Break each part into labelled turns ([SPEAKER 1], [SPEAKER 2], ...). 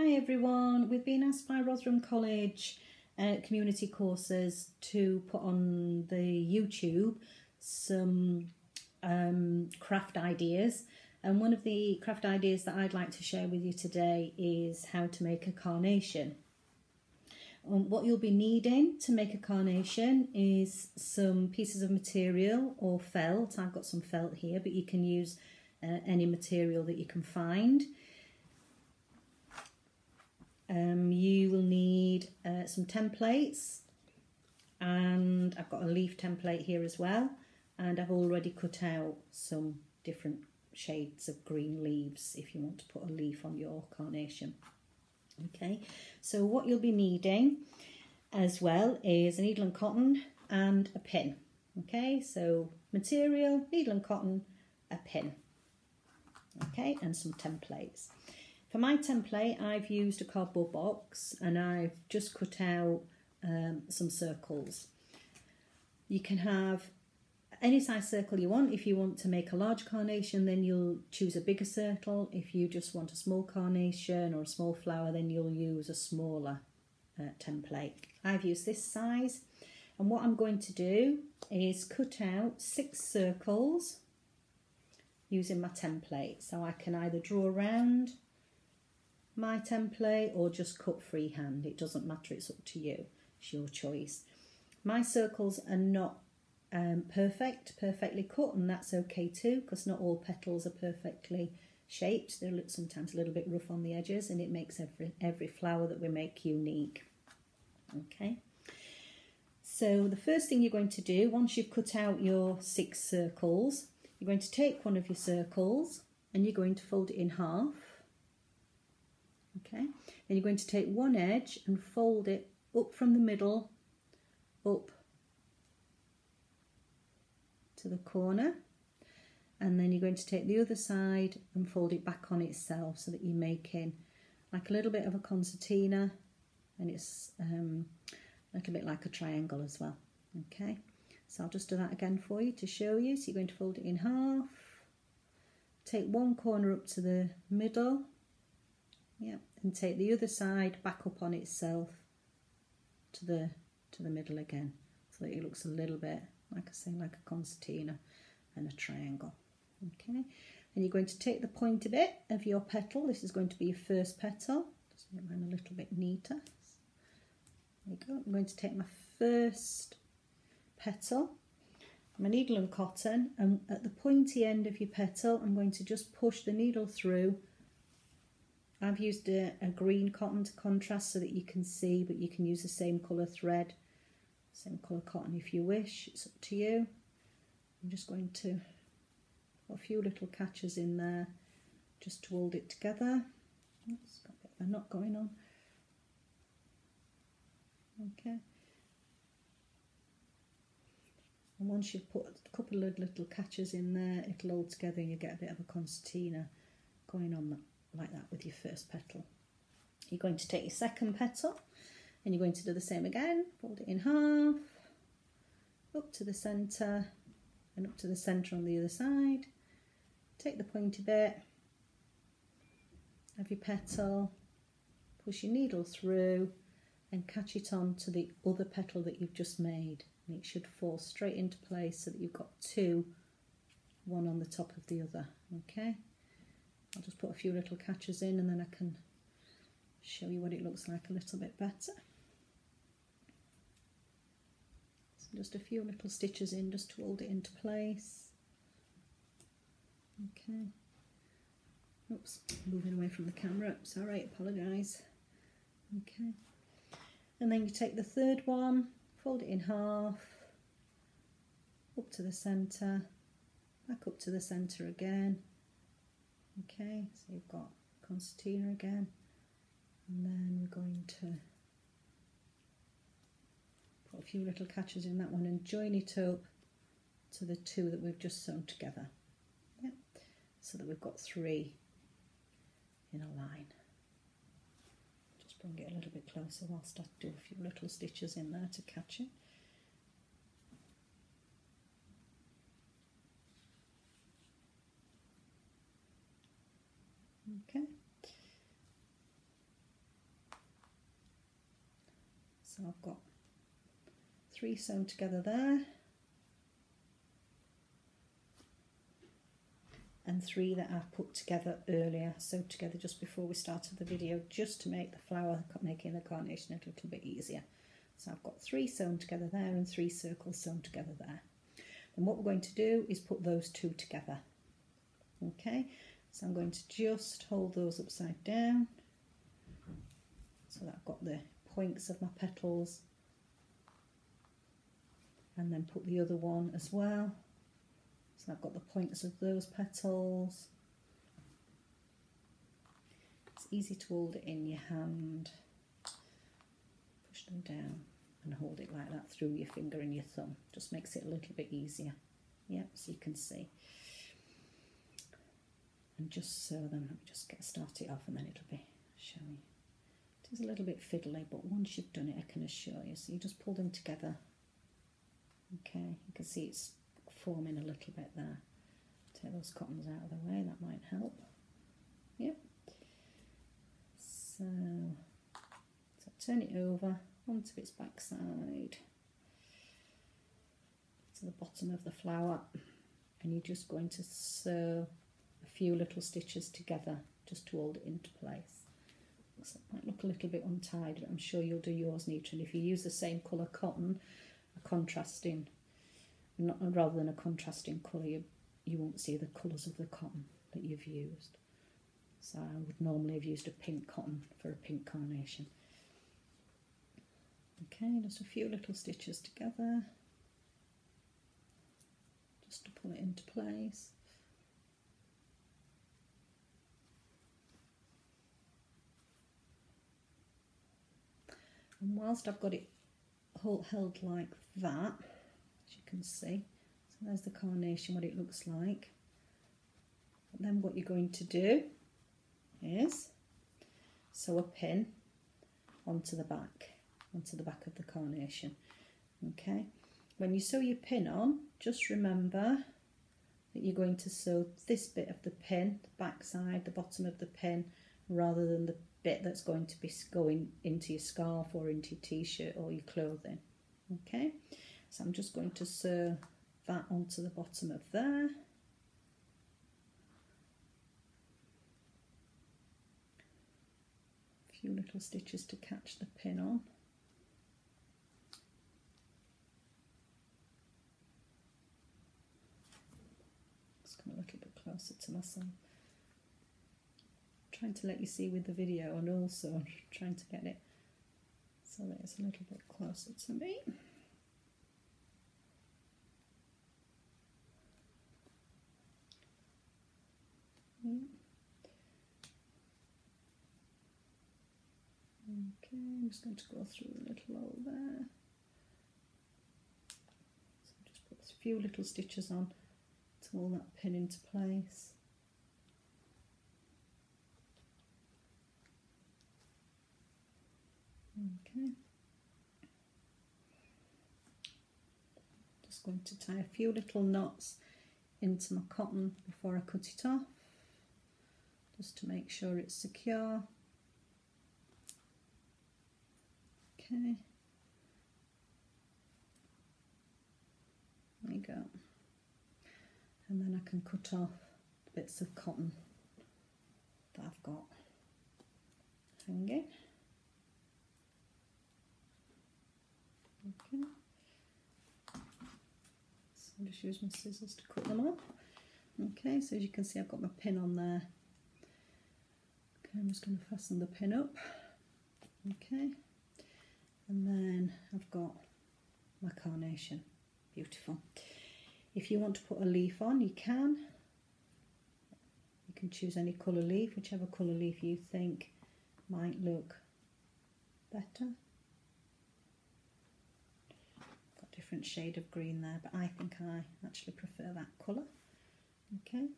[SPEAKER 1] Hi everyone, we've been asked by Rotherham College community courses to put on the YouTube some craft ideas, and one of the craft ideas that I'd like to share with you today is how to make a carnation. What you'll be needing to make a carnation is some pieces of material or felt. I've got some felt here, but you can use any material that you can find. You will need some templates, and I've got a leaf template here as well, and I've already cut out some different shades of green leaves if you want to put a leaf on your carnation. Okay, so what you'll be needing as well is a needle and cotton and a pin. Okay, so material, needle and cotton, a pin. Okay, and some templates. For my template, I've used a cardboard box and I've just cut out some circles. You can have any size circle you want. If you want to make a large carnation, then you'll choose a bigger circle. If you just want a small carnation or a small flower, then you'll use a smaller template. I've used this size, and what I'm going to do is cut out 6 circles using my template. So I can either draw around my template or just cut freehand. It doesn't matter, it's up to you, it's your choice. My circles are not perfectly cut, and that's okay too, because not all petals are perfectly shaped. They're sometimes a little bit rough on the edges, and it makes every flower that we make unique. Okay, so the first thing you're going to do, once you've cut out your 6 circles, you're going to take one of your circles and you're going to fold it in half. Okay, then you're going to take one edge and fold it up from the middle up to the corner, and then you're going to take the other side and fold it back on itself, so that you're making like a little bit of a concertina, and it's a little bit like a triangle as well. Okay, so I'll just do that again for you to show you. So you're going to fold it in half, take one corner up to the middle, yeah, and take the other side back up on itself to the middle again, so that it looks a little bit, like I say, like a concertina and a triangle. Okay, and you're going to take the pointy bit of your petal. This is going to be your first petal. Just make mine a little bit neater. There you go. I'm going to take my first petal, my needle and cotton, and at the pointy end of your petal I'm going to just push the needle through. I've used a green cotton to contrast so that you can see, but you can use the same colour thread, same colour cotton if you wish, it's up to you. I'm just going to put a few little catches in there just to hold it together. It's got a bit of a knot going on. Okay. And once you've put a couple of little catches in there, it'll hold together and you get a bit of a concertina going on like that with your first petal. You're going to take your second petal and you're going to do the same again. Fold it in half, up to the centre and up to the centre on the other side. Take the pointy bit of your petal, push your needle through and catch it on to the other petal that you've just made, and it should fall straight into place so that you've got 2, one on the top of the other. Okay, I'll just put a few little catches in and then I can show you what it looks like a little bit better. So just a few little stitches in just to hold it into place. Okay, oops, moving away from the camera, sorry, apologise. Okay, and then you take the third one, fold it in half, up to the centre, back up to the centre again. Okay, so you've got concertina again, and then we're going to put a few little catches in that one and join it up to the 2 that we've just sewn together. Yep, so that we've got 3 in a line. Just bring it a little bit closer whilst I do a few little stitches in there to catch it. Okay, So I've got 3 sewn together there, and 3 that I put together earlier, sewed together just before we started the video, just to make the flower, making the carnation a little bit easier. So I've got 3 sewn together there and 3 circles sewn together there. And what we're going to do is put those 2 together. Okay, so I'm going to just hold those upside down so that I've got the points of my petals, and then put the other one as well. So I've got the points of those petals. It's easy to hold it in your hand. Push them down and hold it like that through your finger and your thumb. Just makes it a little bit easier. Yep, so you can see. And just sew them. Let me just start it off and then it'll be showing. It is a little bit fiddly, but once you've done it, I can assure you. So you just pull them together. Okay, you can see it's forming a little bit there. Take those cottons out of the way, that might help. Yep. So turn it over onto its back side to the bottom of the flower, and you're just going to sew a few little stitches together just to hold it into place. So it might look a little bit untidy, but I'm sure you'll do yours neatly. And if you use the same colour cotton, a contrasting, rather than a contrasting colour, you won't see the colours of the cotton that you've used. So I would normally have used a pink cotton for a pink carnation. Okay, just a few little stitches together, just to pull it into place. And whilst I've got it held like that, as you can see, so there's the carnation, what it looks like. But then what you're going to do is sew a pin onto the back of the carnation. Okay, when you sew your pin on, just remember that you're going to sew this bit of the pin, the back side, the bottom of the pin, rather than the bit that's going to be going into your scarf or into your t-shirt or your clothing. Okay, so I'm just going to sew that onto the bottom of there. A few little stitches to catch the pin on. Just come a little bit closer to myself. Trying to let you see with the video, and also trying to get it so that it's a little bit closer to me. Okay, I'm just going to go through a little hole there. So just put a few little stitches on to hold that pin into place. Okay, just going to tie a few little knots into my cotton before I cut it off, just to make sure it's secure. Okay, there you go, and then I can cut off the bits of cotton that I've got hanging. Okay, so I'll just use my scissors to cut them off. Okay, so as you can see, I've got my pin on there. Okay, I'm just going to fasten the pin up. Okay, and then I've got my carnation. Beautiful. If you want to put a leaf on, you can. You can choose any colour leaf, whichever colour leaf you think might look better. Different shade of green there, but I think I actually prefer that colour. Okay,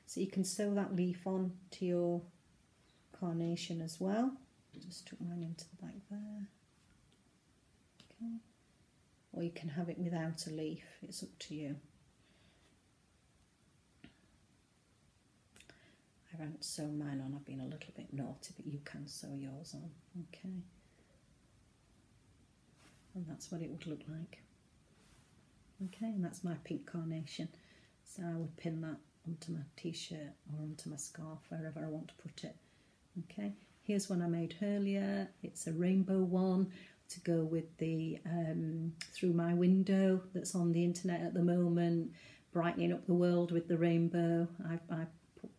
[SPEAKER 1] so you can sew that leaf on to your carnation as well. Just tuck mine into the back there. Okay, or you can have it without a leaf, it's up to you. I haven't sewn mine on, I've been a little bit naughty, but you can sew yours on. Okay. and that's what it would look like. Okay, and that's my pink carnation. So I would pin that onto my t-shirt or onto my scarf, wherever I want to put it. Okay, here's one I made earlier. It's a rainbow one to go with the through my window that's on the internet at the moment, brightening up the world with the rainbow. I put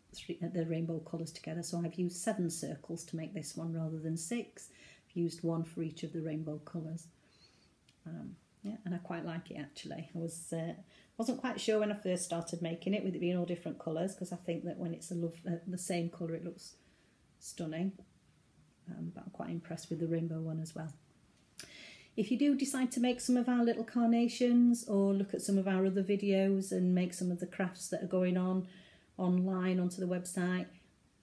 [SPEAKER 1] the rainbow colours together, so I've used 7 circles to make this one rather than 6. I've used 1 for each of the rainbow colours. Yeah, and I quite like it actually. I wasn't quite sure when I first started making it, with it being all different colours, because I think that when it's the same colour it looks stunning. But I'm quite impressed with the rainbow one as well. If you do decide to make some of our little carnations, or look at some of our other videos and make some of the crafts that are going on online onto the website,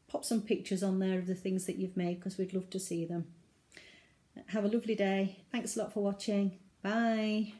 [SPEAKER 1] pop some pictures on there of the things that you've made, because we'd love to see them. Have a lovely day. Thanks a lot for watching. Bye.